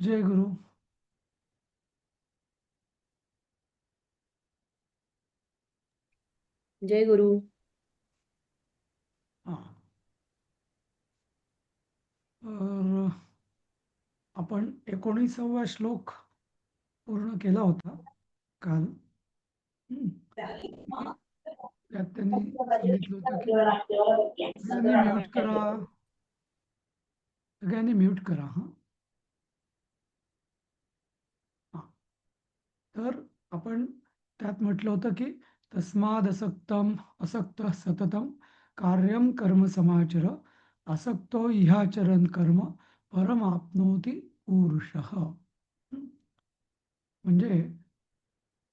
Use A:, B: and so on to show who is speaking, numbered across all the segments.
A: जय गुरु.
B: जय गुरु.
A: हां. तर आपण 19वा श्लोक पूर्ण केला होता काल. हं. की त्यात त्यांनी सांगितलं होतं की सगळ्यांनी म्यूट करा, सगळ्यांनी म्यूट करा. हां. हां. तर आपण त्यात म्हटलं होतं की तस्मादसक्तम असक्त सततम कार्यम कर्म समाचर असक्तो इहाचरण कर्म परमाप्नोती पुरुषः. म्हणजे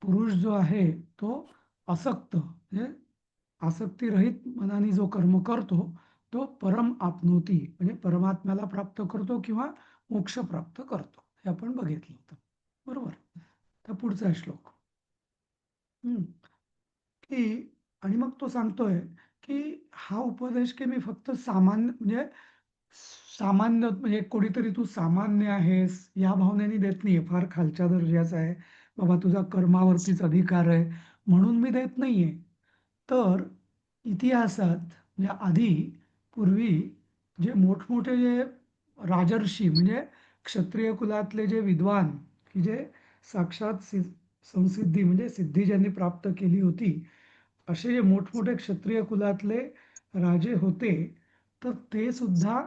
A: पुरुष जो आहे तो असक्त म्हणजे आसक्तीरहित मनाने जो कर्म करतो तो परम आपनोती म्हणजे परमात्म्याला प्राप्त करतो किंवा मोक्ष प्राप्त करतो, हे आपण बघितलं होतं. बरोबर. तर पुढचा श्लोक. हम्म. की आणि मग तो सांगतोय की हा उपदेश की मी फक्त सामान्य म्हणजे सामान्य म्हणजे कोणीतरी तू सामान्य आहेस या भावनेने देत नाहीये, फार खालच्या दर्जाचा आहे बाबा, तुझा कर्मावरतीच अधिकार आहे म्हणून मी देत नाहीये. तर इतिहासात म्हणजे आधी पूर्वी जे मोठमोठे जे राजर्षी म्हणजे क्षत्रिय कुलातले जे विद्वान की जे साक्षात संसिद्धी म्हणजे सिद्धी ज्यांनी प्राप्त केली होती, असे जे मोठमोठे क्षत्रिय कुलातले राजे होते, तर ते सुद्धा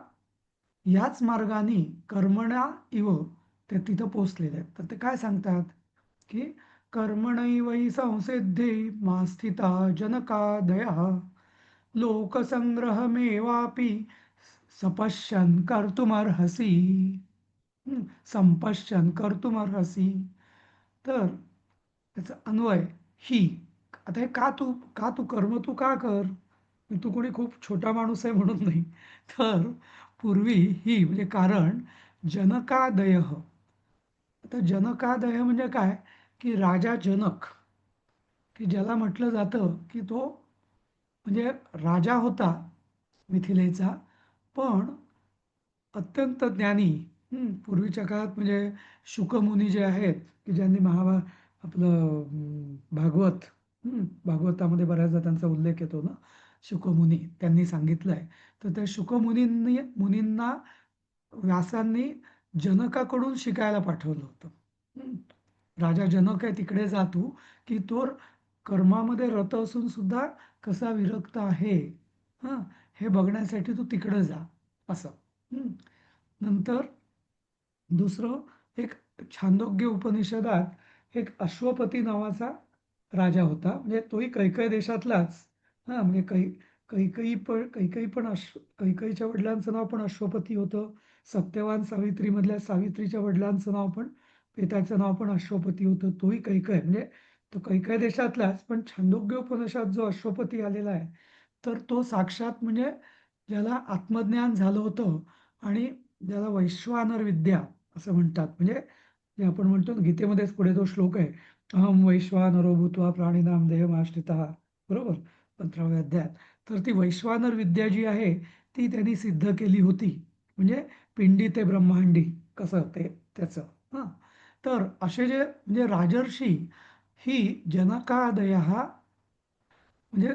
A: याच मार्गाने कर्मणा इव ते तिथं पोचलेले आहेत. तर ते काय सांगतात की कर्मणैवै संसिद्धी मा स्थिता जनकादयः लोकसंग्रहमेवापि सपश्यन् कर्तुमर्हसि. संपश्यन् कर्तुमर्हसि. तर त्याचा अन्वय ही, आता हे का तू कर्म तू का कर, तू कोणी खूप छोटा माणूस आहे म्हणून नाही. तर पूर्वी ही म्हणजे कारण जनकादय. आता जनकादय म्हणजे काय की राजा जनक, की ज्याला म्हटलं जातं की तो म्हणजे राजा होता मिथिलेचा, पण अत्यंत ज्ञानी. पूर्वीच्या काळात म्हणजे शुकमुनी जे आहेत की ज्यांनी आपलं भागवत, भागवतामध्ये बऱ्याचदा त्यांचा उल्लेख येतो ना, शुकमुनी त्यांनी सांगितलंय. तर त्या मुनींना व्यासांनी जनकाकडून शिकायला पाठवलं होतं. हं. राजा जनक आहे तिकडे जा तू, की तो कर्मामध्ये रत असून सुद्धा कसा विरक्त आहे, हं, हे बघण्यासाठी तू तिकडं जा असं. हं. नंतर दुसरं एक छांदोग्य उपनिषदात एक अश्वपती नावाचा राजा होता, म्हणजे तोही कैकय देशातलाच. हां, म्हणजे कैकईच्या वडिलांचं नाव पण अश्वपती होतं. सत्यवान सावित्रीमधल्या सावित्रीच्या वडिलांचं नाव पण, पित्याचं नाव पण अश्वपती होतं. तोही कैकय म्हणजे तो कैकय देशातलाच, पण छांदोग्य उपनिषद जो अश्वपती आलेला आहे, तर तो साक्षात म्हणजे ज्याला आत्मज्ञान झालं होतं आणि ज्याला वैश्वानर विद्या असं म्हणतात. म्हणजे जे आपण म्हणतो ना, गीतेमध्येच पुढे तो श्लोक आहे, अहम वैश्वानरो भूत्वा प्राणिनाम देहमाश्रितः, बरोबर, 15व्या अध्यायात. तर ती वैश्वानर विद्या जी आहे ती त्यांनी सिद्ध केली होती, म्हणजे पिंडी ते ब्रह्मांडी कसं ते त्याचं. हां. तर असे जे म्हणजे राजर्षी ही जनकादय हा म्हणजे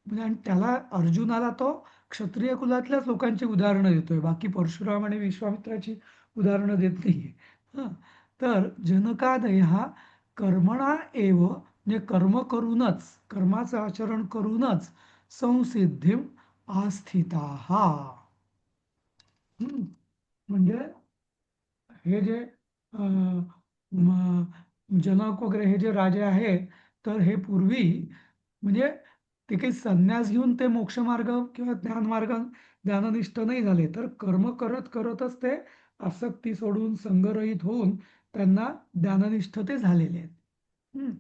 A: म्हणजे आणि त्याला अर्जुनाला तो क्षत्रिय कुलातल्याच लोकांची उदाहरणं देतोय, बाकी परशुराम आणि विश्वामित्राची उदाहरणं देत नाहीये. हं. तर जनकादय हा कर्मणा एव म्हणजे कर्म करूनच, कर्माचं आचरण करूनच संसिद्धीम आस्थिता. म्हणजे हे जे जनक वगैरे हे जे राजे आहेत, तर हे पूर्वी म्हणजे ते काही संन्यास घेऊन ते मोक्षमार्ग किंवा ज्ञानमार्ग ज्ञाननिष्ठ नाही झाले, तर कर्म करत करतच ते आसक्ती सोडून संगरहित होऊन त्यांना ज्ञाननिष्ठ ते झालेले आहेत. हम्म.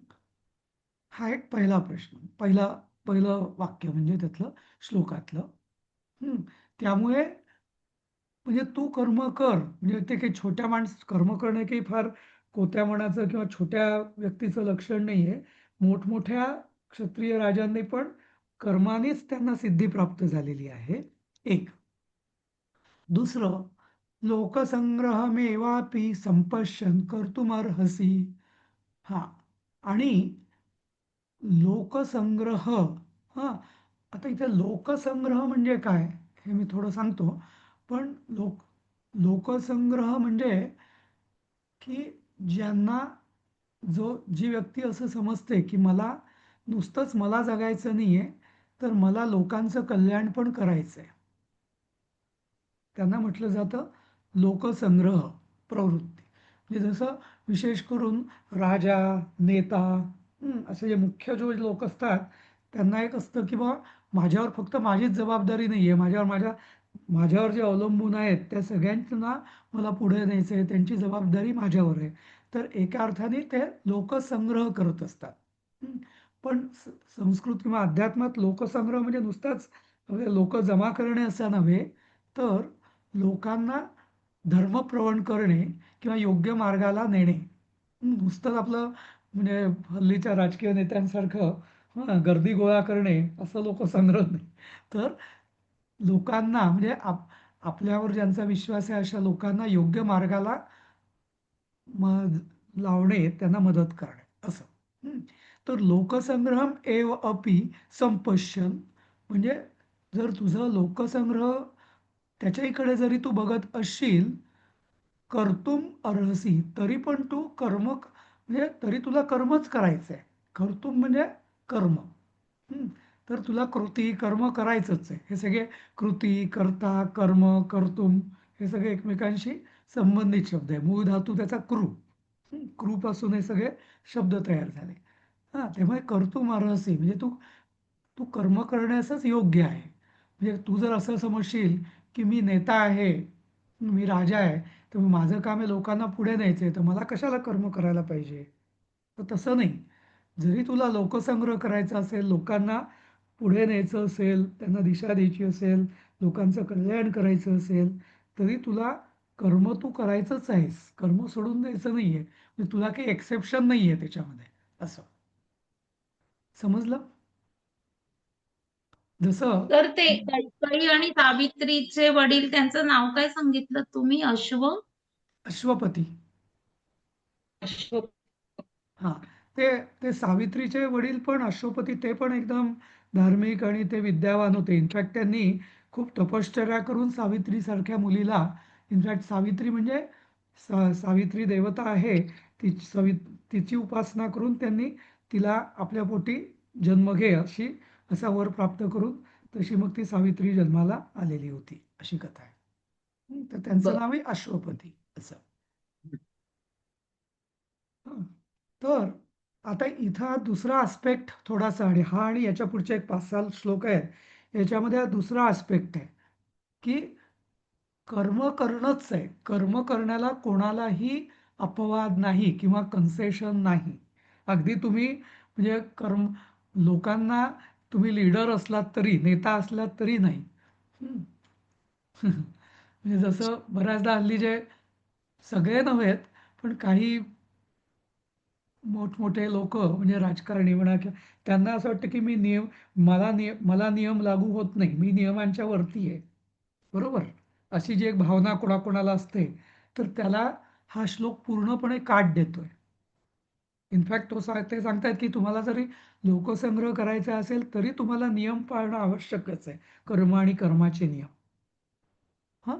A: हा एक पहिला प्रश्न, पहिलं वाक्य म्हणजे त्यातलं श्लोकातलं. हम्म. त्यामुळे म्हणजे तू कर्म कर म्हणजे ते काही छोट्या कर्म करणे काही फार कोत्या मनाचं किंवा छोट्या व्यक्तीचं लक्षण नाहीये. मोठमोठ्या क्षत्रिय राजांनी पण कर्मानेच त्यांना सिद्धी प्राप्त झालेली आहे. एक. दुसरं लोकसंग्रहमेवापि संपश्यन् कर्तुमर्हसि. हा, आणि लोकसंग्रह, हा, आता इथे लोकसंग्रह म्हणजे काय हे मी थोडं सांगतो. पण लोकसंग्रह म्हणजे की ज्यांना, जी व्यक्ती असं समजते की मला नुसतंच मला जगायचं नाहीये, तर मला लोकांचं कल्याण पण करायचंय, त्यांना म्हटलं जातं लोकसंग्रह प्रवृत्ती. म्हणजे जसं विशेष करून राजा, नेता, असे जे मुख्य जो लोक असतात, त्यांना एक असतं की बाबा माझ्यावर फक्त माझीच जबाबदारी नाही आहे, माझ्यावर जे अवलंबून आहेत त्या सगळ्यांना मला पुढे न्यायचं आहे, त्यांची जबाबदारी माझ्यावर आहे. तर एका अर्थाने ते लोकसंग्रह करत असतात. हं. पण संस्कृत किंवा अध्यात्मात लोकसंग्रह म्हणजे नुसताच लोक जमा करणे असं नव्हे, तर लोकांना धर्मप्रवण करणे किंवा योग्य मार्गाला नेणे. नुसतंच आपलं म्हणजे हल्लीच्या राजकीय नेत्यांसारखं गर्दी गोळा करणे असं लोकसंग्रह नाही. तर लोकांना म्हणजे आपल्यावर ज्यांचा विश्वास आहे अशा लोकांना योग्य मार्गाला लावणे, त्यांना मदत करणे असं. हं. तर लोकसंग्रहम एव अपि संपश्यन म्हणजे जर तुझं लोकसंग्रह त्याच्याकडे जरी तू बघत असशील, कर्तुम अर्हसी, तरी पण तू म्हणजे तरी तुला कर्मच करायचं आहे. कर्तुम म्हणजे कर्म. हं. तर तुला कृती कर्म करायचंच आहे. हे सगळे कृती, कर्ता, कर्म, कर्तुम हे सगळे एकमेकांशी संबंधित शब्द आहे. मूळ धातू त्याचा क्रू. क्रूपासून हे सगळे शब्द तयार झाले. हां, त्यामुळे कर्तुम अर्हसी म्हणजे तू तू कर्म करण्यासच योग्य आहे. म्हणजे तू जर असं समजशील की मी नेता आहे, मी राजा आहे, तर माझं काम आहे लोकांना पुढे न्यायचं आहे, तर मला कशाला कर्म करायला पाहिजे? तर तसं नाही. जरी तुला लोकसंग्रह करायचा असेल, लोकांना पुढे न्यायचं असेल, त्यांना दिशा द्यायची असेल, लोकांचं कल्याण करायचं असेल, तरी तुला कर्म तू करायचंच आहेस. कर्म सोडून द्यायचं नाहीये. म्हणजे तुला काही एक्सेप्शन नाहीये त्याच्यामध्ये असं. समजलं? जसं
B: तर ते कैकेयी आणि सावित्रीचे वडील त्यांचं नाव काय सांगितलं तुम्ही?
A: अश्वपती.
B: अश्व
A: हां. ते ते सावित्रीचे वडील पण अश्वपती, ते पण एकदम धार्मिक आणि ते विद्यावान होते. इनफॅक्ट त्यांनी खूप तपश्चर्या करून सावित्रीसारख्या मुलीला, इनफॅक्ट सावित्री म्हणजे सावित्री देवता आहे, ती तिची उपासना करून त्यांनी तिला आपल्या पोटी जन्म घे असा वर प्राप्त करून तशी मग ती सावित्री जन्माला आलेली होती, अशी कथा आहे. तर त्यांचं
B: बर.
A: नाव आहे अश्वपती असं. हं. तर आता इथं हा दुसरा आस्पेक्ट थोडासा, आणि हा आणि याच्या पुढचे एक 5-6 श्लोक आहेत, याच्यामध्ये हा दुसरा आस्पेक्ट आहे की कर्म करणंच आहे. कर्म करण्याला कोणालाही अपवाद नाही किंवा कन्सेशन नाही. अगदी तुम्ही म्हणजे लोकांना तुम्ही लीडर असलात तरी, नेता असलात तरी नाही. हं. म्हणजे जसं बऱ्याचदा हल्ली जे सगळे नव्हेत, पण काही मोठमोठे लोक म्हणजे राजकारणी म्हणा किंवा त्यांना असं वाटतं की मला नियम लागू होत नाही, मी नियमांच्या वरती आहे. बरोबर? अशी जी एक भावना कोणाकोणाला असते, तर त्याला हा श्लोक पूर्णपणे काट देतोय. इनफॅक्ट ते सांगतायत की तुम्हाला जरी लोकसंग्रह करायचा असेल तरी तुम्हाला नियम पाळणं आवश्यकच आहे. कर्म आणि कर्माचे नियम. हां,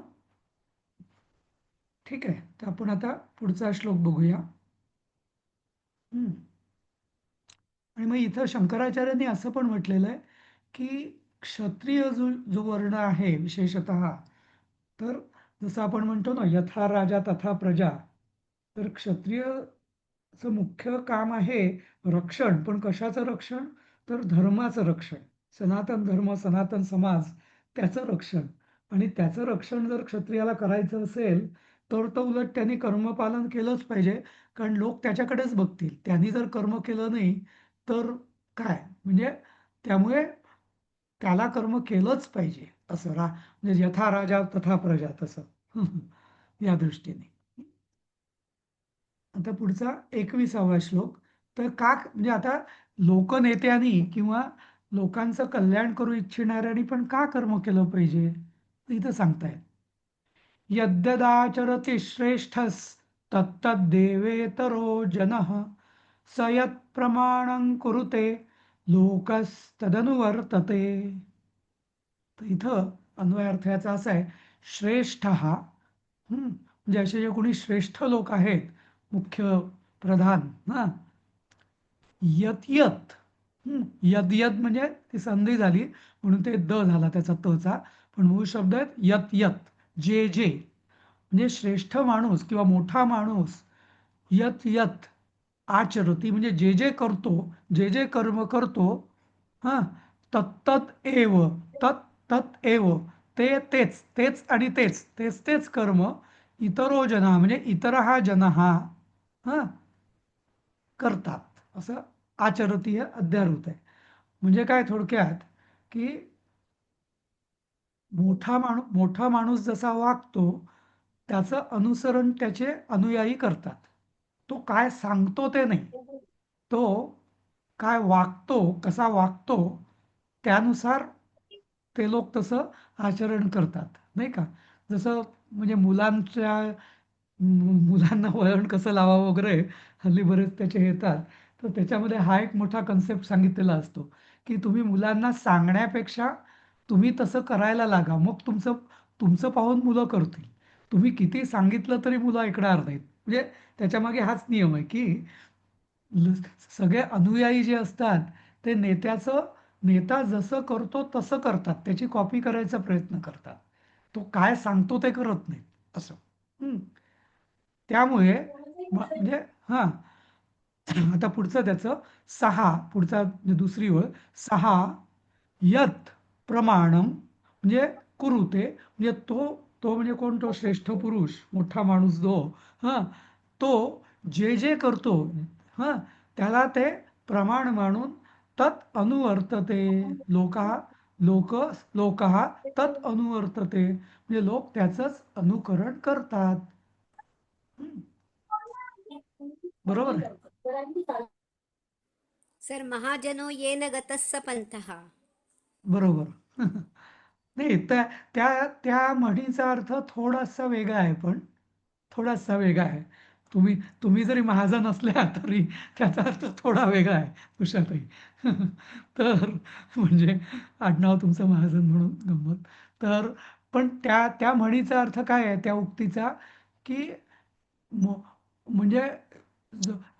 A: ठीक आहे. तर आपण आता पुढचा श्लोक बघूया. हं. आणि मग इथं शंकराचार्यांनी असं पण म्हटलेलं आहे की क्षत्रिय जो जो वर्ण आहे विशेषतः, तर जसं आपण म्हणतो ना यथा राजा तथा प्रजा, तर क्षत्रियचं मुख्य काम आहे रक्षण. पण कशाचं रक्षण? तर धर्माचं रक्षण. सनातन धर्म, सनातन समाज, त्याचं रक्षण. आणि त्याचं रक्षण जर क्षत्रियाला करायचं असेल, तर तो उलट त्यांनी कर्मपालन केलंच पाहिजे. कारण लोक त्याच्याकडेच बघतील. त्यांनी जर कर्म केलं नाही तर काय म्हणजे, त्यामुळे त्याला कर्म केलंच पाहिजे असं म्हणजे यथा राजा तथा प्रजा तसं. या दृष्टीने आता पुढचा 21वा श्लोक. तर म्हणजे आता लोकनेत्यांनी किंवा लोकांचं कल्याण करू इच्छिणाऱ्यांनी पण का कर्म केलं पाहिजे, तर इथं सांगतायत यद्यदाचरति श्रेष्ठस्तत्तद्देवेतरो जनः स यत्प्रमाणं कुरुते लोकस्तदनुवर्तते. तर इथं अन्वयार्थ याचा असा आहे, श्रेष्ठ हा म्हणजे असे जे कोणी श्रेष्ठ लोक आहेत, मुख्य प्रधान ना, यत यत यद यद म्हणजे ती संधी झाली म्हणून ते द झाला त्याचा तचा, पण मूळ शब्द आहेत यत यत, जे जे, म्हणजे श्रेष्ठ माणूस किंवा मोठा माणूस यत यत आचरती म्हणजे जे जे करतो, जे जे कर्म करतो, हा, तत्तत एव, तत् तत् एव, ते तेच तेच आणि तेच तेच तेच कर्म इतरो जना म्हणजे इतरहा जनः हा करतात, असं आचरती हे अध्यारोत आहे. म्हणजे काय थोडक्यात, की मोठा माणूस जसा वागतो त्याचं अनुसरण त्याचे अनुयायी करतात. तो काय सांगतो ते नाही, तो काय वागतो, कसा वागतो त्यानुसार ते लोक तसं आचरण करतात, नाही का. जसं म्हणजे मुलांना वळण कसं लावावं वगैरे हल्ली बरेच त्याचे येतात. तर त्याच्यामध्ये हा एक मोठा कन्सेप्ट सांगितलेला असतो, की तुम्ही मुलांना सांगण्यापेक्षा तुम्ही तसं करायला लागा, मग तुमचं तुमचं पाहून मुलं करतील. तुम्ही किती सांगितलं तरी मुलं ऐकणार नाहीत. म्हणजे त्याच्यामागे हाच नियम आहे, की ल- सगळे अनुयायी जे असतात ते नेता जसं करतो तसं करतात, त्याची कॉपी करायचा प्रयत्न करतात. तो काय सांगतो ते करत नाहीत असं. हं. त्यामुळे म्हणजे हा, आता पुढचं त्याचं सहा, पुढचा म्हणजे दुसरी ओळ, सहा यत प्रमाणम म्हणजे कुरुते, म्हणजे तो तो म्हणजे कोण, तो श्रेष्ठ पुरुष मोठा माणूस जो, हा, तो जे जे करतो, हा, त्याला ते प्रमाण मानून तत् अनुवर्तते. लोका लोक लोकहा तत् अनुवर्तते म्हणजे लोक त्याचंच अनुकरण करतात. हं, बरोबर आहे.
C: सर महाजनो येन गतः स पंथः.
A: बरोबर. नाही, त्या त्या त्या म्हणीचा अर्थ थोडासा वेगळा आहे, पण थोडासा वेगळा आहे. तुम्ही तुम्ही जरी महाजन असल्या तरी त्याचा अर्थ थोडा वेगळा आहे तुषारताई. तर म्हणजे आडनाव तुमचं महाजन म्हणून गंमत. तर पण त्या त्या म्हणीचा अर्थ काय आहे त्या उक्तीचा, की मो- म्हणजे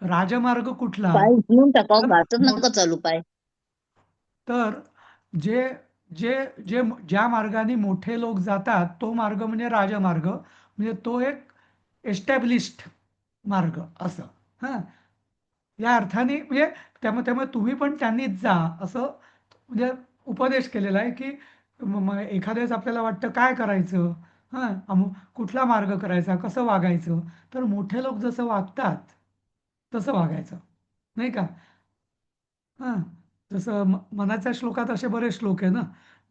A: राजमार्ग कुठला,
D: पाय उचलून टाकाव,
A: तर
D: घासच नका चालू पाय.
A: तर जे जे जे ज्या मार्गाने मोठे लोक जातात तो मार्ग म्हणजे राजमार्ग, म्हणजे तो एक एस्टॅब्लिश्ड मार्ग असं. हां, या अर्थाने म्हणजे त्यामुळे त्यामुळे तुम्ही पण त्यांनीच जा असं म्हणजे उपदेश केलेला आहे, की एखाद्या वेळेस आपल्याला वाटतं काय करायचं, हां, कुठला मार्ग करायचा, कसं वागायचं, तर मोठे लोक जसं वागतात तसं वागायचं, नाही का. हां, जसं मनाच्या श्लोकात असे बरेच श्लोक आहे ना,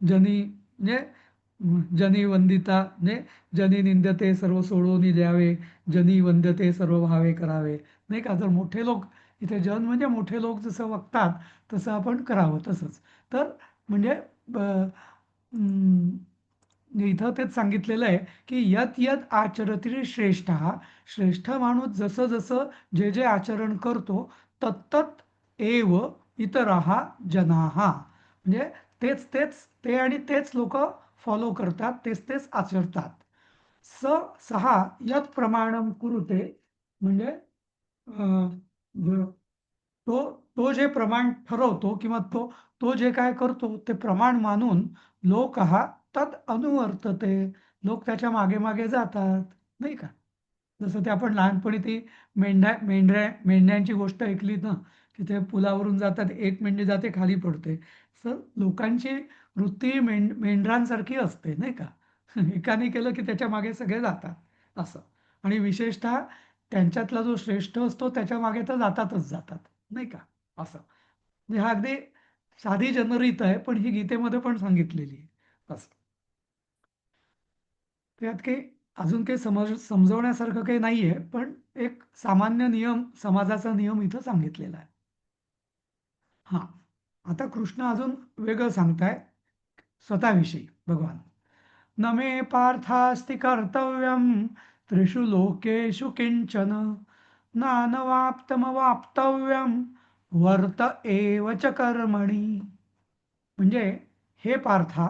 A: जनी म्हणजे जनी वंदिता म्हणजे जनी निंदते सर्व सोडून द्यावे, जनी वंदते सर्व भावे करावे, नाही का. जर मोठे लोक, इथे जन म्हणजे मोठे लोक जसं वागतात तसं आपण करावं तसंच. तर म्हणजे इथं तेच सांगितलेलं आहे, की यत यत आचरती श्रेष्ठ, श्रेष्ठ माणूस जसं जसं जे जे आचरण करतो तत्तत एव इतराहा जनाहा म्हणजे तेच तेच ते आणि तेच लोक फॉलो करतात, तेच तेच आचरतात. स सहा यत प्रमाणम कुरुते म्हणजे अं, ब- तो तो जे प्रमाण ठरवतो किंवा तो तो जे काय करतो ते प्रमाण मानून लोक हा तत् अनुवर्तते, लोक त्याच्या मागे मागे जातात, नाही का. जसं ते आपण लहानपणी ती मेंढ्यांची गोष्ट ऐकली ना, की ते पुलावरून जातात, एक मेंढी जाते खाली पडते. तर लोकांची वृत्ती मेंढरांसारखी असते, नाही का. एकाने केलं की त्याच्या मागे सगळे जातात असं. आणि विशेषतः त्यांच्यातला जो श्रेष्ठ असतो त्याच्या मागे तर जातातच जातात, नाही का असं. म्हणजे हा अगदी साधी जनरीत आहे, पण ही गीतेमध्ये पण सांगितलेली आहे असं. त्यात काही अजून काही समजवण्यासारखं काही नाहीये, पण एक सामान्य नियम, समाजाचा नियम इथं सांगितलेला आहे. हा, आता कृष्ण अजून वेगळं सांगताय स्वतःविषयी भगवान. न मे पार्थास्ति कर्तव्यं त्रिषु लोकेषु किंचन नानवाप्तमवाप्तव्यं वर्त एव च कर्मणी. म्हणजे हे पार्था,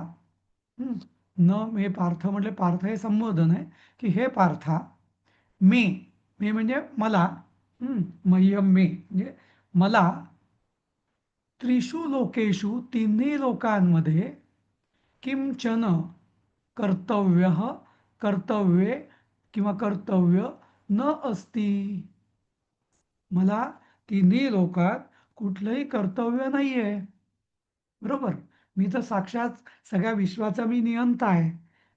A: हं, न मे पार्थ म्हटले पार्थ हे संबोधन आहे की हे पार्था, मे, मे म्हणजे मला, मह्यम मे म्हणजे मला, त्रिषु लोकेषु तिन्ही लोकांमध्ये किंचन कर्तव्य, कर्तव्ये किंवा कर्तव्य न अस्ति. मला तिन्ही लोकात कुठलंही कर्तव्य नाहीये. बरोबर. मी तर साक्षात सगळ्या विश्वाचा मी नियंता आहे.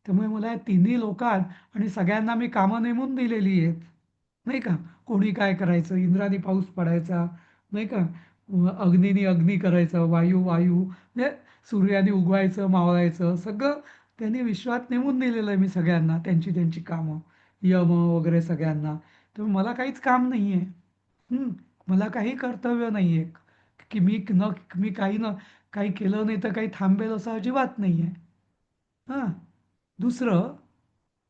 A: त्यामुळे मला या तिन्ही लोकात आणि सगळ्यांना मी कामं नेमून दिलेली आहेत. नाही का? कोणी काय करायचं, इंद्राने पाऊस पडायचा, नाही का? अग्नीने अग्नी करायचं, वायू वायू, म्हणजे सूर्याने उगवायचं, मावळायचं, सगळं त्यांनी विश्वात नेमून दिलेलं आहे मी सगळ्यांना, त्यांची त्यांची कामं, यम वगैरे सगळ्यांना. त्यामुळे मला काहीच काम नाही आहे. मला काही कर्तव्य नाही आहे की मी काही केलं नाही तर काही थांबेल असं अजिबात नाही आहे. हां. दुसरं,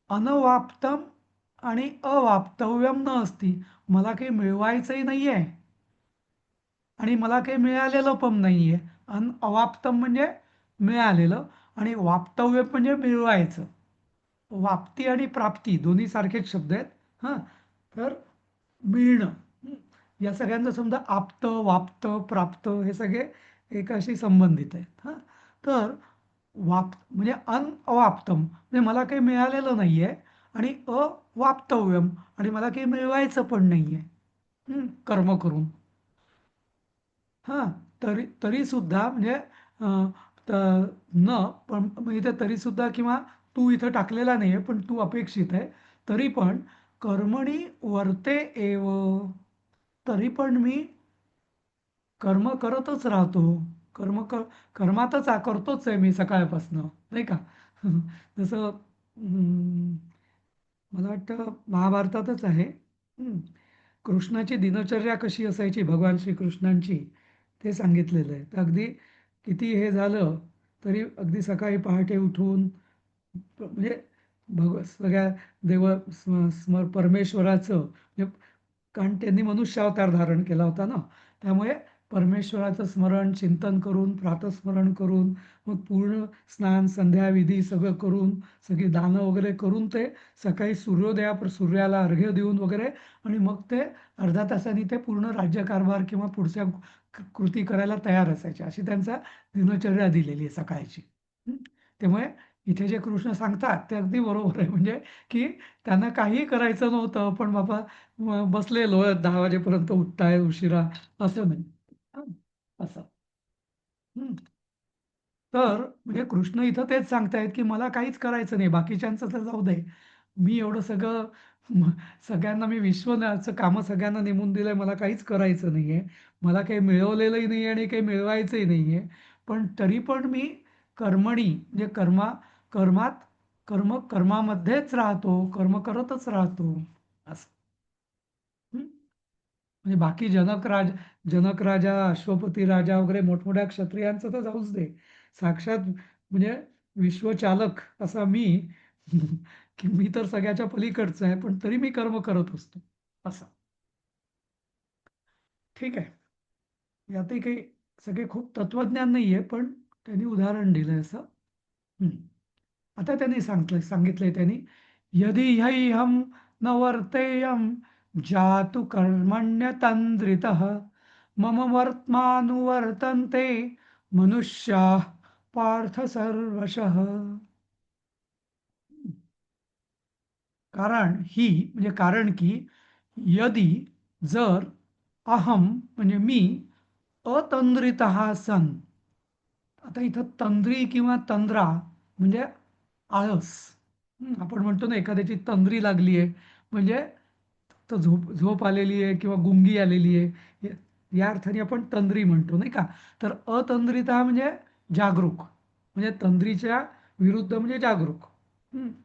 A: अनवाप्तम आणि अवाप्तव्यम न असती. मला काही मिळवायचंही नाही आहे आणि मला काही मिळालेलं पण नाही आहे. अवाप्तम म्हणजे मिळालेलं आणि वाप्तव्य म्हणजे मिळवायचं. वाप्ती आणि प्राप्ती दोन्ही सारखेच शब्द आहेत. हां. तर मिळणं, या सगळ्यांचा समजा आप्त, वाप्त, प्राप्त हे सगळे एकाशी संबंधित आहेत. हां. तर म्हणजे अवाप्तम म्हणजे मला काही मिळालेलं नाही आहे आणि अवाप्तव्यम आणि मला काही मिळवायचं पण नाही आहे कर्म करून. हां. तरीसुद्धा म्हणजे पण मग इथे तरीसुद्धा किंवा तू इथं टाकलेला नाही आहे, पण तू अपेक्षित आहे. तरी पण कर्मणी वर्ते एव, तरी पण मी कर्म करतच राहतो. कर्मातच करतोच आहे मी सकाळपासनं, नाही का? जसं मला वाटतं महाभारतातच आहे. हं. कृष्णाची दिनचर्या कशी असायची भगवान श्रीकृष्णांची ते सांगितलेलं आहे. तर अगदी किती हे झालं तरी अगदी सकाळी पहाटे उठून म्हणजे सगळ्या देव परमेश्वराचं म्हणजे कारण त्यांनी मनुष्यावतार धारण केला होता ना, त्यामुळे परमेश्वराचं स्मरण चिंतन करून प्रातस्मरण करून मग पूर्ण स्नान संध्याविधी सगळं करून सगळी दानं वगैरे करून ते सकाळी सूर्याला अर्घ्य देऊन वगैरे आणि मग ते अर्ध्या तासांनी ते पूर्ण राज्यकारभार किंवा पुढच्या कृती करायला तयार असायचे, अशी त्यांचा दिनचर्या दिलेली आहे सकाळची. त्यामुळे इथे जे कृष्ण सांगतात ते अगदी बरोबर आहे. म्हणजे की त्यांना काहीही करायचं नव्हतं, पण बाबा बसलेलो 10 वाजेपर्यंत उठताय उशिरा, असं नाही. हं, असं. हं. तर म्हणजे कृष्ण इथं तेच सांगतायत, की मला काहीच करायचं नाही. बाकीच्यांचं तर जाऊ दे. मी एवढं सगळं म सगळ्यांना मी विश्वनाचं कामं सगळ्यांना नेमून दिलंय. मला काहीच करायचं नाहीये. मला काही मिळवलेलंही नाहीये आणि काही मिळवायचंही नाहीये. पण तरी पण मी कर्मणी म्हणजे कर्मात कर्मामध्येच राहतो. कर्म करतच राहतो. असं. हं. म्हणजे बाकी जनक राजा, अश्वपती राजा वगैरे मोठमोठ्या क्षत्रियांचं तर जाऊच दे. साक्षात म्हणजे विश्वचालक असा मी की मी तर सगळ्याच्या पलीकडचा आहे, पण तरी मी कर्म करत असतो. असं. ठीक आहे. यातही काही सगळे खूप तत्वज्ञान नाहीये, पण त्यांनी उदाहरण दिलंय असं. हं. आता त्यांनी सांगितलंय त्यांनी, यदि ह्यहं न वर्तेयं जातु कर्मण्यतन्द्रितः मम वर्त्मानुवर्तन्ते मनुष्याः पार्थ सर्वशः. कारण की यदि जर अहम म्हणजे मी अतंद्रित सन. आता इथं तंद्री किंवा तंद्रा म्हणजे आळस. आपण म्हणतो ना एखाद्याची तंद्री लागली आहे म्हणजे तर झोप झोप आलेली आहे किंवा गुंगी आलेली आहे, या अर्थाने आपण तंद्री म्हणतो, नाही का? तर अतंद्रिता म्हणजे जागरूक, म्हणजे तंद्रीच्या विरुद्ध म्हणजे जागरूक.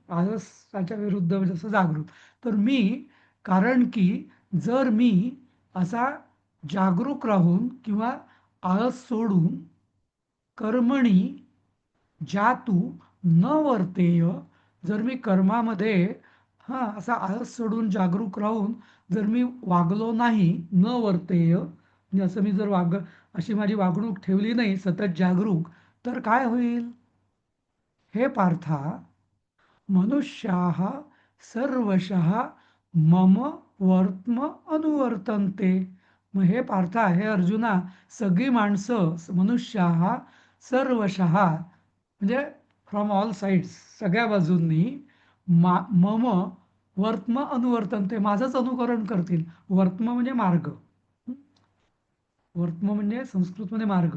A: आळसाच्या विरुद्ध म्हणजे असं जागरूक. तर मी, कारण की जर मी असा जागरूक राहून किंवा आळस सोडून कर्मणी जातू न वर्तेय, जर मी कर्मामध्ये असा आळस सोडून जागरूक राहून जर मी वागलो नाही, न वर्तेय म्हणजे असं मी जर अशी माझी वागणूक ठेवली नाही सतत जागरूक, तर काय होईल? हे पार्था, मनुष्याः सर्वशः मम वर्त्म अनुवर्तन्ते. मग हे पार्था, हे अर्जुना, सगळी माणसं मनुष्याः सर्वशः म्हणजे फ्रॉम ऑल साइड्स, सगळ्या बाजूंनी मम वर्त्म अनुवर्तन्ते, माझंच अनुकरण करतील. वर्त्म म्हणजे मार्ग. वर्त्म म्हणजे संस्कृतमध्ये मार्ग.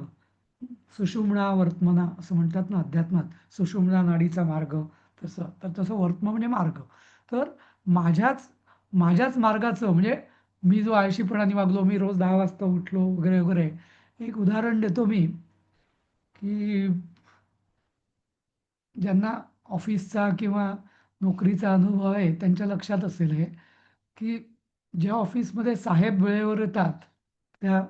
A: सुषुम्ना वर्त्मना असं म्हणतात ना अध्यात्मात, सुषुम्ना नाडीचा मार्ग. तसं वर्त्म म्हणजे मार्ग. तर माझ्याच माझ्याच मार्गाचं म्हणजे मी जो आळशीपणाने वागलो, मी रोज 10 वाजता उठलो वगैरे वगैरे. एक उदाहरण देतो मी, की ज्यांना ऑफिसचा किंवा नोकरीचा अनुभव आहे त्यांच्या लक्षात असेल हे, की ज्या ऑफिसमध्ये साहेब वेळेवर येतात, त्या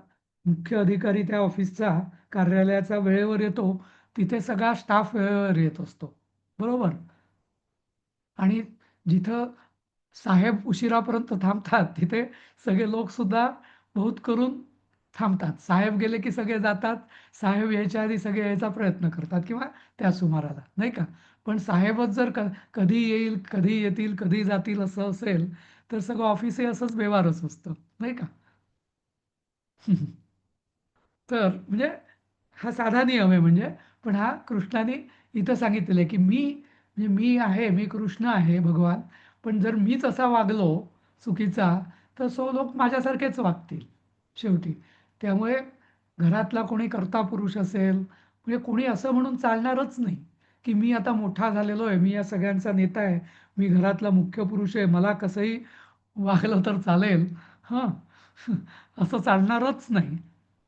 A: मुख्य अधिकारी त्या ऑफिसचा कार्यालयाचा वेळेवर येतो, तिथे सगळा स्टाफ वेळेवर येत असतो. बरोबर? आणि जिथं साहेब उशिरापर्यंत थांबतात, तिथे सगळे लोकसुद्धा बहुत करून थांबतात. साहेब गेले की सगळे जातात. साहेब यायच्या आधी सगळे यायचा प्रयत्न करतात किंवा त्या सुमाराला, नाही का? पण साहेबच जर कधी येईल, कधी येतील, कधी जातील असं असेल, तर सगळं ऑफिसही असंच बेवारस असतं, नाही का? तर म्हणजे हा साधा नियम आहे म्हणजे, पण हा कृष्णाने इथं सांगितलेलं आहे, की म्हणजे मी आहे, मी कृष्ण आहे भगवान, पण जर मीच असा वागलो चुकीचा, तर लोक माझ्यासारखेच वागतील शेवटी. त्यामुळे घरातला कोणी कर्ता पुरुष असेल, म्हणजे कोणी असं म्हणून चालणारच नाही, की मी आता मोठा झालेलो आहे, मी या सगळ्यांचा नेता आहे, मी घरातला मुख्य पुरुष आहे, मला कसंही वागलं तर चालेल. हं. असं चालणारच नाही.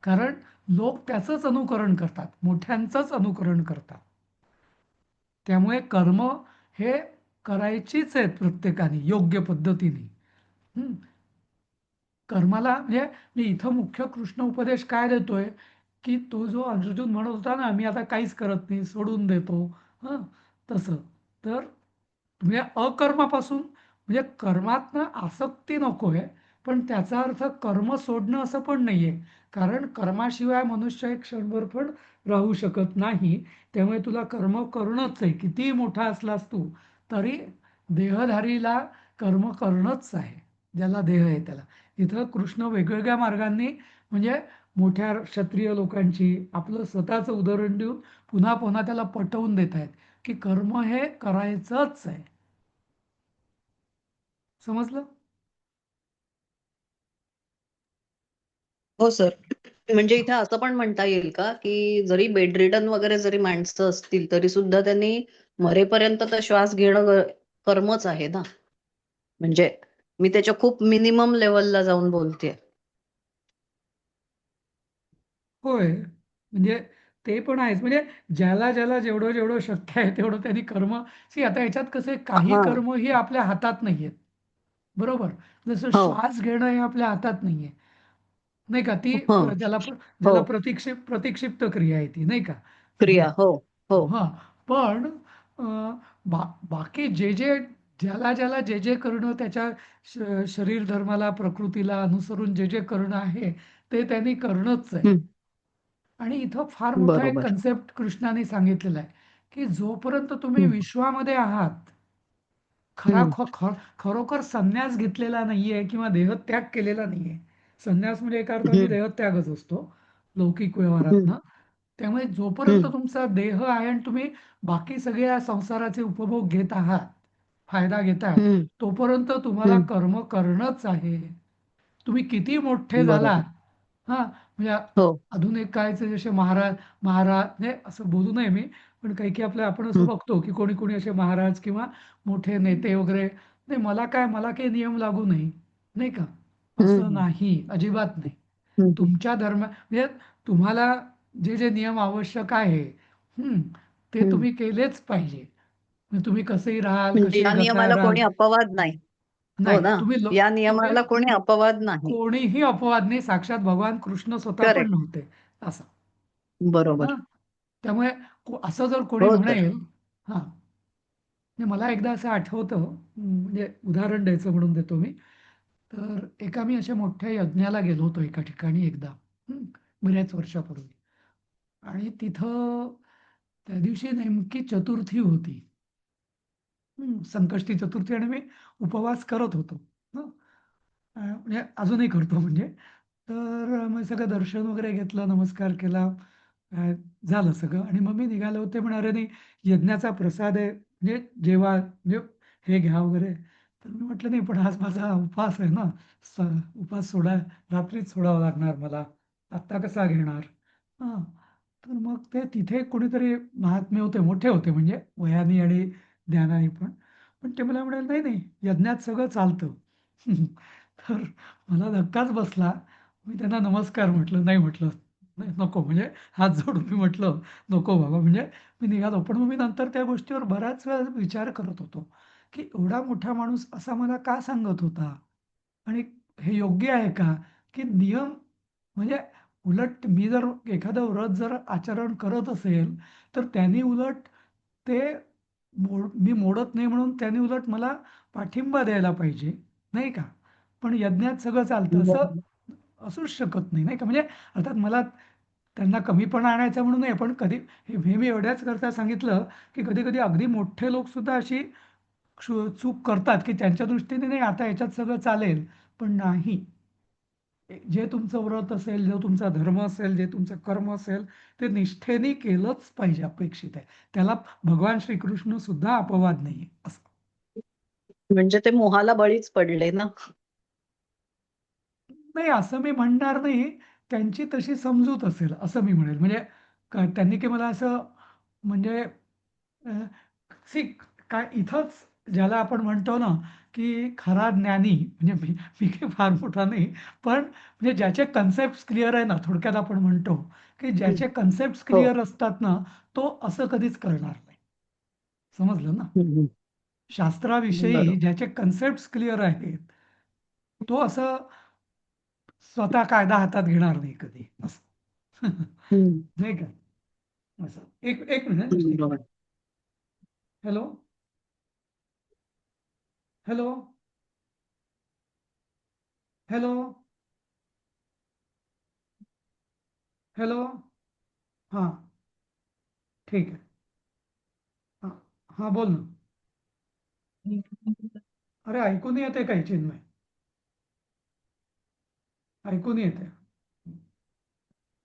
A: कारण लोक त्याचंच अनुकरण करतात, मोठ्यांचंच अनुकरण करतात. त्यामुळे कर्म हे करायचीच आहेत प्रत्येकाने योग्य पद्धतीने. हं. कर्माला म्हणजे मी इथं मुख्य कृष्ण उपदेश काय देतोय, की तो जो अर्जुन म्हणत होता ना, मी आता काहीच करत नाही, सोडून देतो. हं, तसं. तर म्हणजे अकर्मापासून म्हणजे कर्मातनं आसक्ती नको आहे, पण त्याचा अर्थ कर्म सोडणं असं पण नाहीये. कारण कर्माशिवाय मनुष्य एक क्षणभर पण राहू शकत नाही. त्यामुळे तुला कर्म करणंच आहे. कितीही मोठा असलास तू, तरी देहधारीला कर्म करणंच आहे. ज्याला देह आहे त्याला. इथं कृष्ण वेगवेगळ्या मार्गांनी म्हणजे मोठ्या क्षत्रिय लोकांची आपलं स्वतःचं उदाहरण देऊन पुन्हा पुन्हा त्याला पटवून देत आहेत, की कर्म हे करायचंच आहे. समजलं?
D: हो सर. म्हणजे इथे असं पण म्हणता येईल का, की जरी बेडरिडन वगैरे जरी माणसं असतील, तरी सुद्धा त्यांनी मरेपर्यंत तर श्वास घेणं कर्मच आहे ना. म्हणजे मी त्याच्या खूप मिनिमम लेवलला जाऊन बोलतेय.
A: होय. म्हणजे ते पण आहेच. म्हणजे ज्याला ज्याला जेवढं जेवढं शक्य आहे तेवढं त्यांनी कर्म आता ह्याच्यात कसं आहे, काही
D: हा.
A: कर्म ही आपल्या हातात नाहीयेत. बरोबर? जसं
D: हो.
A: श्वास घेणं हे आपल्या हातात नाहीये. नाही का? ती
D: हो.
A: ज्याला
D: हो.
A: प्रतिक्षिप्त क्रिया आहे ती, नाही का?
D: क्रिया. हो. हो.
A: हां. पण अ, बाकी ज्याला ज्याला जे जे करणं त्याच्या शरीर धर्माला, प्रकृतीला अनुसरून जे जे करणं आहे, ते त्यांनी करणंच आहे.
D: हं.
A: आणि इथं फार मोठा एक
D: बरोबर.
A: कन्सेप्ट कृष्णाने सांगितलेला आहे, की जोपर्यंत तुम्ही
D: हं.
A: विश्वामध्ये आहात, खरा
D: हं.
A: ख ख खरोखर संन्यास घेतलेला नाहीये किंवा देहत्याग केलेला नाहीये. संन्यास म्हणजे एका अर्थाने
D: हं.
A: देहत्यागच असतो, लौकिक
D: हं.
A: व्यवहारातनं. त्यामुळे जोपर्यंत
D: हं.
A: तुमचा देह आहे आणि तुम्ही बाकी सगळ्या संसाराचे उपभोग घेत आहात, फायदा घेताय,
D: हं.
A: तोपर्यंत तुम्हाला
D: हं.
A: कर्म करणंच आहे. तुम्ही किती मोठे झालात,
D: बरोबर.
A: हां, म्हणजे
D: हो.
A: आधुनिक काळचे जसे महाराज महाराज म्हणजे असं बोलू नये मी, पण काही-काही आपण असं
D: हं.
A: बघतो, की कोणी-कोणी असे महाराज किंवा मोठे नेते वगैरे, नाही मला काय, मला काही नियम लागू नाही, नाही का? असं
D: हं.
A: नाही, अजिबात नाही.
D: हं.
A: तुमच्या म्हणजे तुम्हाला जे जे नियम आवश्यक आहे, हं, ते
D: हं.
A: तुम्ही केलेच पाहिजे. मग तुम्ही कसेही राहाल,
D: म्हणजे
A: कसेही
D: या
A: घसा
D: नियमाला
A: राहाल,
D: कोणी अपवाद नाही. हो
A: नाही
D: ना.
A: तुम्ही
D: या
A: तुम्ही
D: नियमाला कोणी अपवाद नाही.
A: कोणीही अपवाद नाही. साक्षात भगवान कृष्ण स्वतः पण
D: करेक्ट.
A: नव्हते असं. हां.
D: बरोबर.
A: त्यामुळे असं जर कोणी
D: हो सर.
A: म्हणेल, हां. म्हणजे मला एकदा असं आठवतं, म्हणजे उदाहरण द्यायचं म्हणून देतो मी. तर एका मी अशा मोठ्या यज्ञाला गेलो होतो एका ठिकाणी एकदा, हं, बऱ्याच वर्षापूर्वी. आणि तिथं त्या दिवशी नेमकी चतुर्थी होती. संकष्टी चतुर्थी आणि मी उपवास करत होतो. हं. म्हणजे अजूनही करतो म्हणजे. तर मग सगळं दर्शन वगैरे घेतलं, नमस्कार केला. अ, झालं सगळं आणि मग मी निघाले होते. म्हणाले, "नाही, यज्ञाचा प्रसाद आहे, म्हणजे जेवा, म्हणजे हे घ्या वगैरे." तर मी म्हटलं, "नाही, पण आज माझा उपवास आहे ना, स उपवास रात्रीच सोडावा लागणार मला. आत्ता कसा घेणार?" हां. तर मग ते तिथे कोणीतरी महात्मे होते, मोठे होते म्हणजे वयाने आणि ज्ञानाने पण. पण ते मला म्हणाले, "नाही, नाही, यज्ञात सगळं चालतं." तर मला धक्काच बसला. मी त्यांना नमस्कार म्हटलं. "नाही," म्हटलं, "नाही, नको." म्हणजे हात जोडून मी म्हटलं, "नको बाबा." म्हणजे मी निघालो. पण मग मी नंतर त्या गोष्टीवर बराच वेळ विचार करत होतो, की एवढा मोठा माणूस असा मला का सांगत होता? आणि हे योग्य आहे का? की नियम, म्हणजे उलट मी जर एखादं व्रत जर आचरण करत असेल, तर त्यांनी उलट ते मी मोडत नाही म्हणून त्यांनी उलट मला पाठिंबा द्यायला पाहिजे, नाही का? पण यज्ञात सगळं चालतं असं
D: बरोबर.
A: असूच शकत नाही, नाही का? म्हणजे अर्थात मला त्यांना कमीपणा आणायचा म्हणून नाही, पण कधी हे मी एवढ्याच करता सांगितलं, की कधी-कधी अगदी मोठे लोकसुद्धा अशी चूक करतात, की त्यांच्या दृष्टीने नाही आता ह्याच्यात सगळं चालेल, पण नाही. जे तुमचं व्रत असेल, जो तुमचा धर्म असेल, जे तुमचं कर्म असेल, ते निष्ठेने केलंच पाहिजे, अपेक्षित आहे. त्याला भगवान श्रीकृष्ण सुद्धा अपवाद नाहीये असं.
D: म्हणजे ते मोहाला बळीच पडले ना.
A: नाही, असं मी म्हणणार नाही. त्यांची तशी समजूत असेल असं मी म्हणेल. म्हणजे त्यांनी की मला असं, म्हणजे अ, सी काय इथंच ज्याला आपण म्हणतो ना, की खरा ज्ञानी म्हणजे मी काही फार मोठा नाही, पण म्हणजे ज्याचे कन्सेप्ट्स क्लिअर आहे ना, थोडक्यात आपण म्हणतो, की
D: हं.
A: ज्याचे कन्सेप्ट्स
D: हो.
A: क्लिअर असतात ना, तो असं कधीच करणार नाही. समजलं ना?
D: हं, हं.
A: शास्त्राविषयी
D: बरोबर.
A: ज्याचे कन्सेप्ट्स क्लिअर आहेत, तो असं स्वतः कायदा हातात घेणार नाही कधी असं.
D: हं.
A: नाही का? असं. एक एक मिनिट, जस्ट एक
D: बरोबर.
A: Minute. Hello? Hello? Hello? Hello? हां, ठीक आहे. हां, हां, बोल ना. अरे ऐकू नाही येते काही चिन्मय? ऐकू नाही येते.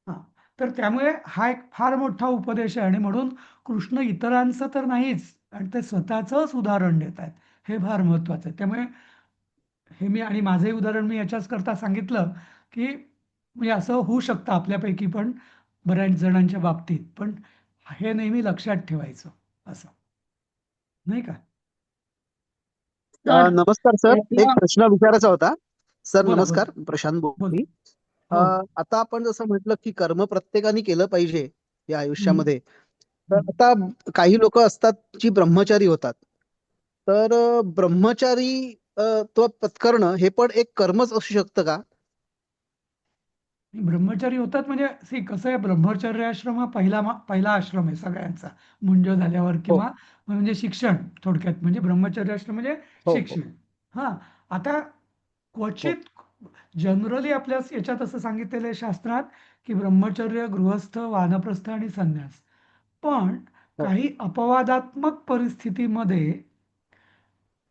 A: हां, तर त्यामुळे हा एक फार मोठा उपदेश आहे आणि म्हणून कृष्ण इतरांचं तर नाहीच आणि ते स्वतःचंच उदाहरण देत आहेत. हे फार महत्वाचं आहे. त्यामुळे हे मी आणि माझंही उदाहरण मी याच्याच करता सांगितलं, की म्हणजे असं होऊ शकतं आपल्यापैकी पण बऱ्याच जणांच्या बाबतीत. पण हे नेहमी लक्षात ठेवायचं असं, नाही का?
B: सर
E: नमस्कार सर, एक
B: मग
E: प्रश्न विचारायचा होता. सर
A: बोला, बोला.
E: नमस्कार, प्रशांत
A: बोला.
E: बोलतोय. अ,
A: हो.
E: आता आपण जसं म्हटलं की कर्म प्रत्येकाने केलं पाहिजे या
A: हं,
E: आयुष्यामध्ये. तर
A: हं.
E: आता काही लोक असतात जी ब्रह्मचारी होतात. तर ब्रह्मचारी तो पत्करणं हे पण एक कर्मच असू शकतं का?
A: ब्रह्मचारी होतात म्हणजे कसं आहे, ब्रह्मचर्याश्रम हा पहिला आश्रम आहे सगळ्यांचा. मुंज झाल्यावर
E: हो,
A: किंवा म्हणजे शिक्षण, थोडक्यात म्हणजे ब्रह्मचर्याश्रम म्हणजे
E: हो, हो,
A: शिक्षण. हां, आता
E: हो,
A: क्वचित जनरली आपल्या याच्यात असं सांगितलेलं आहे शास्त्रात, की ब्रह्मचर्य, गृहस्थ, वानप्रस्थ आणि संन्यास. पण
E: हो.
A: काही अपवादात्मक परिस्थितीमध्ये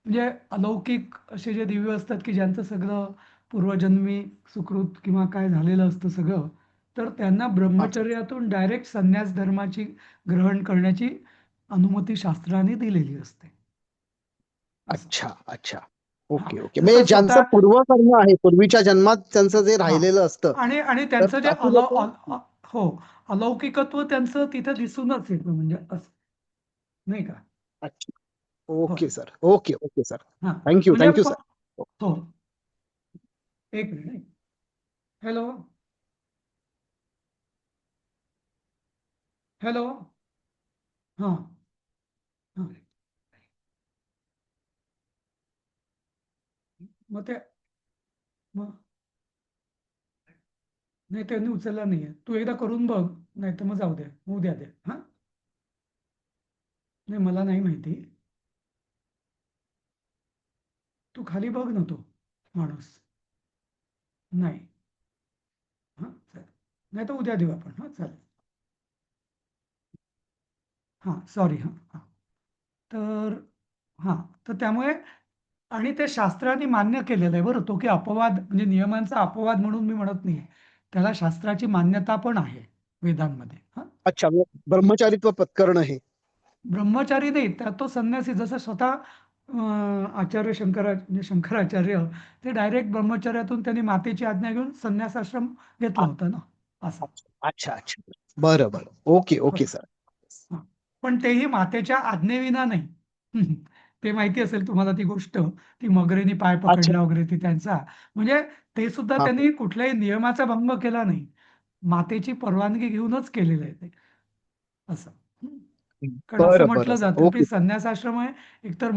A: म्हणजे अलौकिक असे जे दिव्य असतात, की ज्यांचं सगळं पूर्वजन्मी सुकृत किंवा काय झालेलं असतं सगळं, तर त्यांना
E: हा.
A: ब्रह्मचर्यातून डायरेक्ट संन्यास धर्माची ग्रहण करण्याची अनुमती शास्त्राने दिलेली असते. असं.
E: अच्छा, अच्छा.
A: हां,
E: ओके, ओके.
A: जसं
E: म्हणजे ज्यांचं
A: स्वतः
E: पूर्वकर्म आहे, पूर्वीच्या जन्मात त्यांचं जे
A: हां.
E: राहिलेलं असतं,
A: आणि
E: तर
A: त्यांचं जे
E: अशी लोक.
A: हो, अलौकिकत्व त्यांचं तिथे दिसूनच येतं म्हणजे असं, नाही का?
E: अच्छा.
A: हो.
E: Okay sir. Okay, okay sir.
A: हां.
E: थँक यू,
A: म्हणजे
E: थँक यू सर.
A: हो. एक मिनिट. हॅलो? हॅलो? हां, हां. मग ते मग नाही, त्यांनी उचलला नाहीये. तू एकदा करून बघ, नाहीतर मग जाऊ दे. उद्या दे. हां? नाही मला नाही माहिती. तू खाली बघ ना तो माणूस. नाही. हां चालेल. नाही तर उद्या देऊ आपण. हां चालेल. हां सॉरी. हां हां. तर हां तर त्यामुळे आणि ते शास्त्राने मान्य केलेलं आहे बरं. तो की अपवाद म्हणजे नियमांचा अपवाद म्हणून मी म्हणत नाही. त्याला शास्त्राची मान्यता पण आहे वेदांमध्ये. हां.
E: अच्छा, म्हणजे ब्रह्मचारित्व पत्करणं हे.
A: ब्रह्मचारी नाही, त्या तो संन्यासी जसं स्वतः आचार्य म्हणजे शंकराचार्य ते डायरेक्ट ब्रह्मचर्यातून त्यांनी मातेची आज्ञा घेऊन संन्यासाश्रम घेतला होता ना, असं.
E: अच्छा अच्छा. बरं बरं. ओके
A: हो.
E: Okay sir.
A: हां. पण तेही मातेच्या आज्ञेविना नाही. ते माहिती असेल तुम्हाला ती गोष्ट, ती मगरीने पाय
E: अच्छा.
A: पकडला वगैरे ती त्यांचा. म्हणजे ते सुद्धा
E: हा.
A: त्यांनी कुठल्याही नियमाचा भंग केला नाही. मातेची परवानगी घेऊनच केलेलं आहे ते, असं. हं. कारण असं
E: बरं बरं
A: म्हटलं
E: सर.
A: जातं की
E: ओके.
A: संन्यासाश्रम आहे एकतर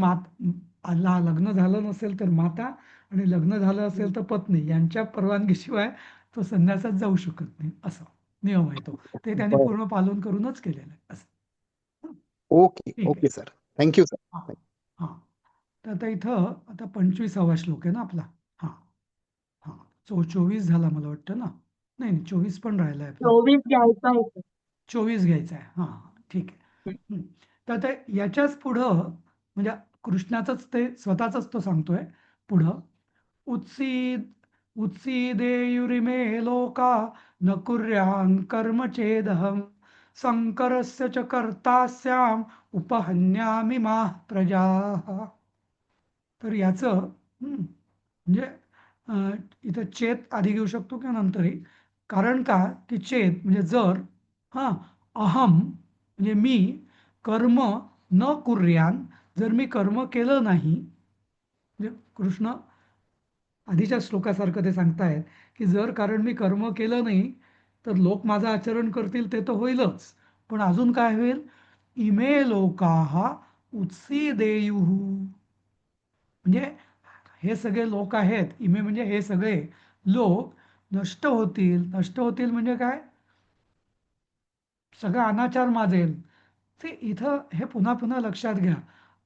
A: लग्न झालं नसेल तर माता आणि लग्न झालं असेल तर पत्नी यांच्या परवानगीशिवाय तो संन्यासात जाऊ शकत नाही, असा नियम आहे तो. ते त्यांनी
E: बरं.
A: पूर्ण पालन करूनच केलेलं आहे असं. हं.
E: ओके
A: ठीक आहे.
E: Okay sir. थँक्यू
A: हां
E: सर.
A: हां. तर आता इथं आता 25वा श्लोक आहे ना आपला. हां हां. 24 झाला मला वाटतं ना. नाही नाही 24 पण राहिला आहे आपला.
B: 24 घ्यायचा आहे.
A: 24 घ्यायचा आहे. हां हां ठीक आहे. हं. तर आता याच्याच पुढं म्हणजे कृष्णाचंच ते स्वतःचंच तो सांगतोय पुढं. उत्सीद उत्सीदेयुरिमे लोका न कुर्यान् कर्म चेदहं शंकरस्य च कर्तास्याम् उपहन्यामि माः प्रजाः. तर याचं म्हणजे इथं चेत आधी घेऊ शकतो किंवा नंतरही. कारण का की चेत म्हणजे जर हां अहम म्हणजे मी कर्म न कुर्यान जर मी कर्म केलं नाही म्हणजे कृष्ण आधीच्या श्लोकासारखं ते सांगतायत की जर कारण मी कर्म केलं नाही तर लोक माझं आचरण करतील ते तर होईलच पण अजून काय होईल इमे लोकाहा उत्सीदेयुः म्हणजे हे सगळे लोक आहेत इमे म्हणजे हे सगळे लोक नष्ट होतील म्हणजे काय सगळा अनाचार माजेल. ते इथं हे पुन्हा पुन्हा लक्षात घ्या.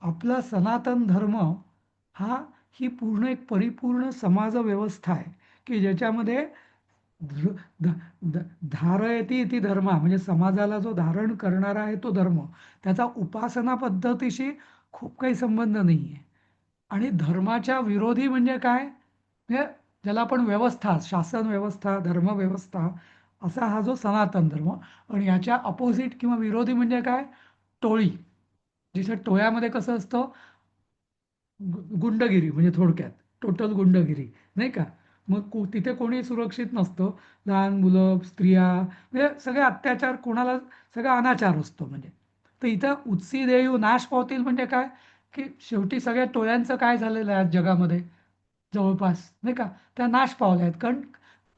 A: आपला सनातन धर्म ही पूर्ण एक परिपूर्ण समाज व्यवस्था आहे की ज्याच्यामध्ये ध- ध- ध- धारयती इति धर्म म्हणजे समाजाला जो धारण करणारा आहे तो धर्म त्याचा उपासना पद्धतीशी खूप काही संबंध नाही आहे. आणि धर्माच्या विरोधी म्हणजे काय म्हणजे ज्याला आपण व्यवस्था शासन व्यवस्था धर्म व्यवस्था असा हा जो सनातन धर्म आणि याच्या अपोजिट किंवा विरोधी म्हणजे काय टोळी जिथे टोळ्यामध्ये कसं असतं गुंडगिरी म्हणजे थोडक्यात टोटल गुंडगिरी नाही का मग तिथे कोणी सुरक्षित नसतं लहान मुलं स्त्रिया म्हणजे सगळे अत्याचार कोणाला सगळा अनाचार असतो म्हणजे तर इथं उत्सी देव नाश पावतील म्हणजे काय की शेवटी सगळ्या टोळ्यांचं काय झालेलं आहे आज जगामध्ये जवळपास नाही का त्या नाश पावल्या आहेत कारण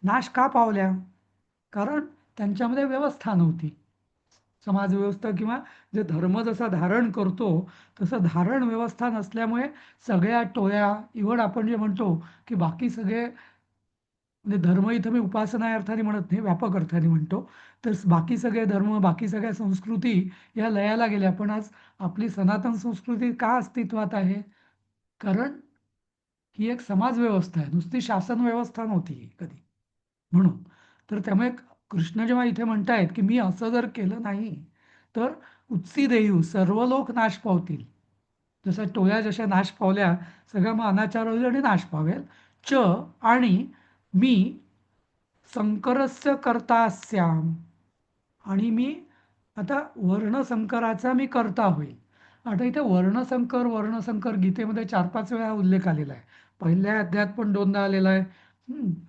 A: नाश का पावल्या कारण त्यांच्यामध्ये व्यवस्था नव्हती समाजव्यवस्था किंवा जे धर्म जसा धारण करतो तसं धारण व्यवस्था नसल्यामुळे सगळ्या टोळ्या इव्हन आपण जे म्हणतो की बाकी सगळे म्हणजे धर्म इथं मी उपासना या अर्थाने म्हणत नाही व्यापक अर्थाने म्हणतो तर बाकी सगळे धर्म बाकी सगळ्या संस्कृती या लयाला गेल्या पण आज आपली सनातन संस्कृती का अस्तित्वात आहे कारण ही एक समाज व्यवस्था आहे नुसती शासन व्यवस्था नव्हती ही कधी म्हणून तर त्यामुळे कृष्ण जेव्हा इथे म्हणतायत की मी असं जर केलं नाही तर उत्सी देऊ सर्व लोक नाश पावतील जसं टोळ्या जशा नाश पावल्या सगळा मग अनाचार होईल आणि नाश पावेल च आणि मी संकरस्य कर्तास्याम आणि मी आता वर्णसंकराचा मी करता होईल. आता इथे वर्णसंकर गीतेमध्ये 4-5 वेळा उल्लेख आलेला आहे. पहिल्या अध्यायात पण 2दा आलेला आहे.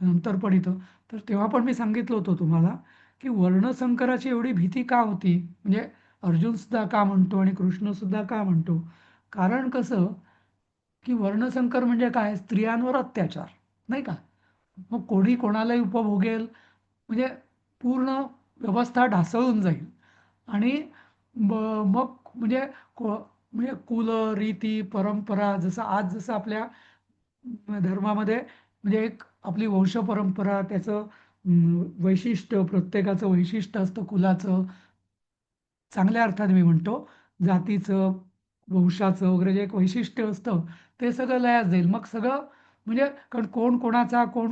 A: नंतर पण इथं. तर तेव्हा पण मी सांगितलं होतं तुम्हाला, की वर्णसंकराची एवढी भीती का होती? म्हणजे अर्जुनसुद्धा का म्हणतो आणि कृष्णसुद्धा का म्हणतो? कारण कसं, की वर्णसंकर म्हणजे काय? स्त्रियांवर अत्याचार, नाही का? मग कोणी कोणालाही उपभोगेल म्हणजे पूर्ण व्यवस्था ढासळून जाईल आणि मग म्हणजे म्हणजे कुल रीती परंपरा जसं आज जसं आपल्या धर्मामध्ये म्हणजे एक आपली वंश परंपरा त्याचं वैशिष्ट्य प्रत्येकाचं वैशिष्ट्य असतं कुलाचं चांगल्या अर्थाने मी म्हणतो जातीचं, वंशाचं वगैरे जे एक वैशिष्ट्य असतं ते सगळं लयास जाईल. मग सगळं म्हणजे कारण कोण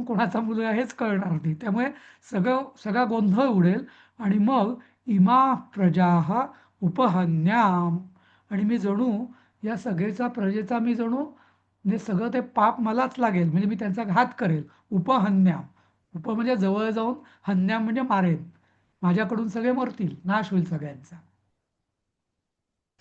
A: कोणाचा मुलगा हेच कळणार नाही. त्यामुळे सगळा गोंधळ उडेल आणि मग इमा प्रजाः उपहन्याम आणि मी जणू या प्रजेचा मी जणू म्हणजे सगळं ते पाप मलाच लागेल म्हणजे मी त्यांचा घात करेल. उपहन्याम, म्हणजे जवळ जाऊन, हन्याम म्हणजे मारेन. माझ्याकडून सगळे मरतील, नाश होईल सगळ्यांचा.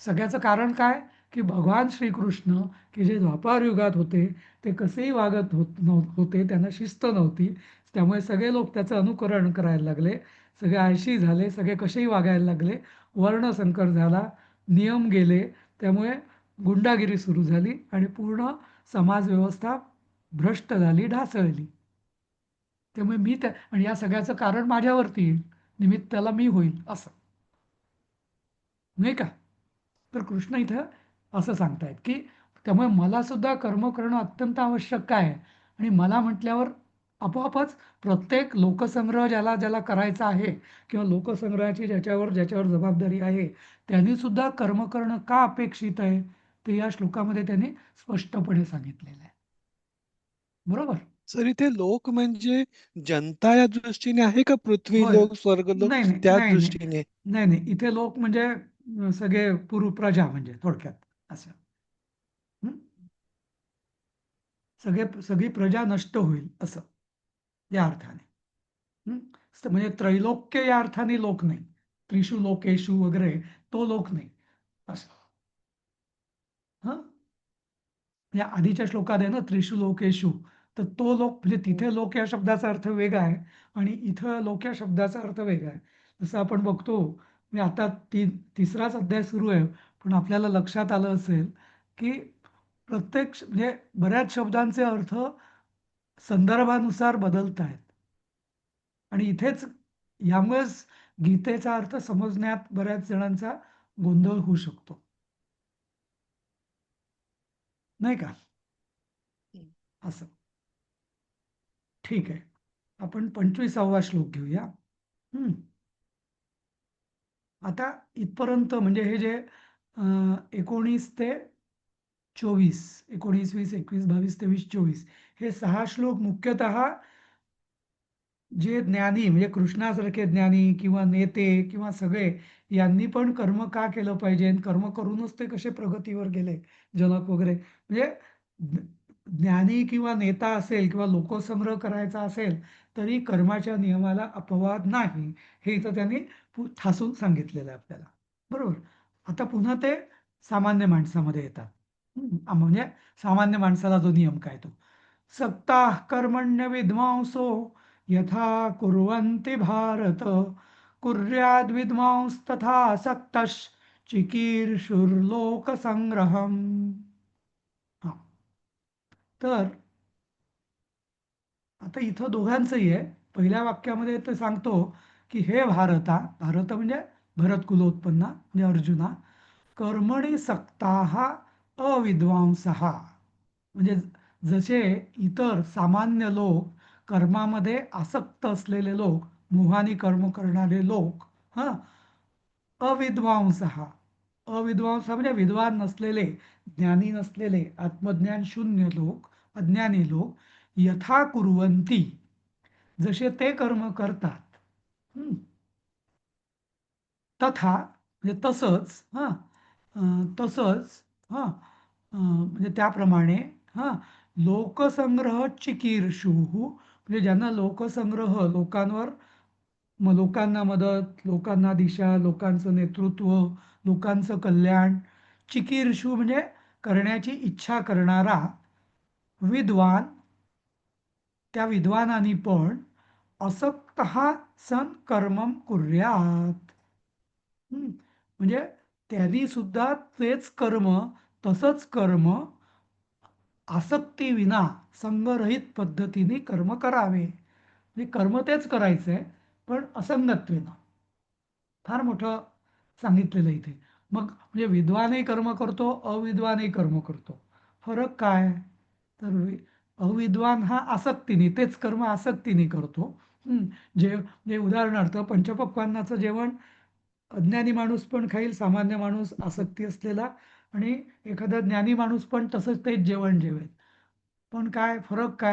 A: सगळ्याचं कारण काय की भगवान श्रीकृष्ण की जे द्वापार युगात होते ते कसेही वागत होते, त्यांना शिस्त नव्हती. त्यामुळे सगळे लोक त्याचं अनुकरण करायला लागले, सगळे आळशी झाले, सगळे कसेही वागायला लागले, वर्णसंकर झाला, नियम गेले, त्यामुळे गुंडागिरी सुरू झाली आणि पूर्ण समाजव्यवस्था भ्रष्ट झाली, ढासळली. त्यामुळे मी त्या आणि या सगळ्याचं कारण माझ्यावरती येईल, निमित्ताला मी होईल असं, नाही का? तर कृष्ण इथं असं सांगतायत की त्यामुळे मला सुद्धा कर्म करणं अत्यंत आवश्यक आहे. आणि मला म्हटल्यावर आपोआपच प्रत्येक लोकसंग्रह ज्याला ज्याला करायचा आहे किंवा लोकसंग्रहाची ज्याच्यावर जबाबदारी आहे त्यांनी सुद्धा कर्म करणं का अपेक्षित आहे ते या श्लोकामध्ये त्यांनी स्पष्टपणे सांगितलेलं आहे. बरोबर.
F: सर इथे लोक म्हणजे जनता या दृष्टीने आहे का पृथ्वी
A: होय.
F: लोक स्वर्ग लोक
A: नाही नाही
F: त्या
A: नाही नाही
F: दृष्टीने?
A: नाही नाही इथे लोक म्हणजे सगळे प्रजा म्हणजे थोडक्यात असं. हं? सगळी प्रजा नष्ट होईल असं या अर्थाने. हं? म्हणजे त्रैलोक्य या अर्थाने लोक नाही, त्रिषु लोकेशु वगैरे तो लोक नाही असं. हं? या आधीच्या श्लोकात आहे ना त्रिषु लोकेशु, तर तो लोक म्हणजे तिथे लोक या शब्दाचा अर्थ वेगळा आहे आणि इथं लोक या शब्दाचा अर्थ वेगळा आहे. जसं आपण बघतो म्हणजे आता तिसराच अध्याय सुरू आहे, पण आपल्याला लक्षात आलं असेल की प्रत्येक म्हणजे बऱ्याच शब्दांचे अर्थ संदर्भानुसार बदलत आहेत आणि इथेच यामुळेच गीतेचा अर्थ समजण्यात बऱ्याच जणांचा गोंधळ होऊ शकतो, नाही का? असं. ठीक आहे, आपण 25वा श्लोक घेऊया. हम्म. आता इथपर्यंत म्हणजे हे जे 19 ते 24, 19, 20, 21, 22, 23, 24 हे 6 श्लोक मुख्यतः जे ज्ञानी म्हणजे कृष्णासारखे ज्ञानी किंवा नेते किंवा सगळे यांनी पण कर्म का केलं पाहिजे, कर्म करूनच ते कसे प्रगतीवर गेले, जनक वगैरे. म्हणजे ज्ञानी किंवा नेता असेल किंवा लोकसंग्रह करायचा असेल तरी कर्माच्या नियमाला अपवाद नाही, हे इथं त्यांनी ठासून सांगितलेलं आहे आपल्याला. बरोबर. आता पुन्हा ते सामान्य माणसामध्ये येतात. म्हणजे सामान्य माणसाला जो नियम काय तो सक्ताः कर्मण्य विद्वांसो यथा कुर्वन्ति भारत कुर्याद् विद्वांस्तथा सक्तश्चिकीर्षुर्लोकसंग्रहम्. हा. तर आता इथं दोघांचंही आहे. पहिल्या वाक्यामध्ये ते सांगतो की हे भारत म्हणजे भरत कुलोत्पन्ना म्हणजे अर्जुना, कर्मणी सक्ताः अविद्वांसः म्हणजे जसे इतर सामान्य लोक कर्मामध्ये आसक्त असलेले लोक, मोहाने कर्म करणारे लोक, हा, अविद्वांसः म्हणजे विद्वान नसलेले, ज्ञानी नसलेले, आत्मज्ञान शून्य लोक, अज्ञानी लोक, यथा कुर्वन्ती जसे ते कर्म करतात, तथा म्हणजे तसंच, तसंच, म्हणजे त्याप्रमाणे, लोकसंग्रह चिकीर्षुः म्हणजे ज्यांना लोकसंग्रह, लोकांना मदत, लोकांना दिशा, लोकांचं नेतृत्व, लोकांचं कल्याण, चिकीर्षु म्हणजे करण्याची इच्छा करणारा विद्वान, त्या विद्वानांनी पण असक्तः सन कर्मम कुर्यात. म्हणजे त्यांनी सुद्धा तेच कर्म, तसंच कर्म आसक्तीविना संगरहित पद्धतीने कर्म करावे. म्हणजे कर्म तेच करायचंय पण असंगत्वेनं. फार मोठं सांगितलेलं इथे. मग म्हणजे विद्वानही कर्म करतो, अविद्वानही कर्म करतो. फरक काय? तर अविद्वान हा आसक्तीने, तेच कर्म आसक्तीने करतो. जे जे उदाहरणार्थ पंचपक्वान्नाचं जेवण अज्ञानी माणूस पण खाईल, सामान्य माणूस आसक्ती असलेला, आणि एखादा ज्ञानी माणूस पण तसंच तेच जेवण जेवेल. पण काय फरक काय?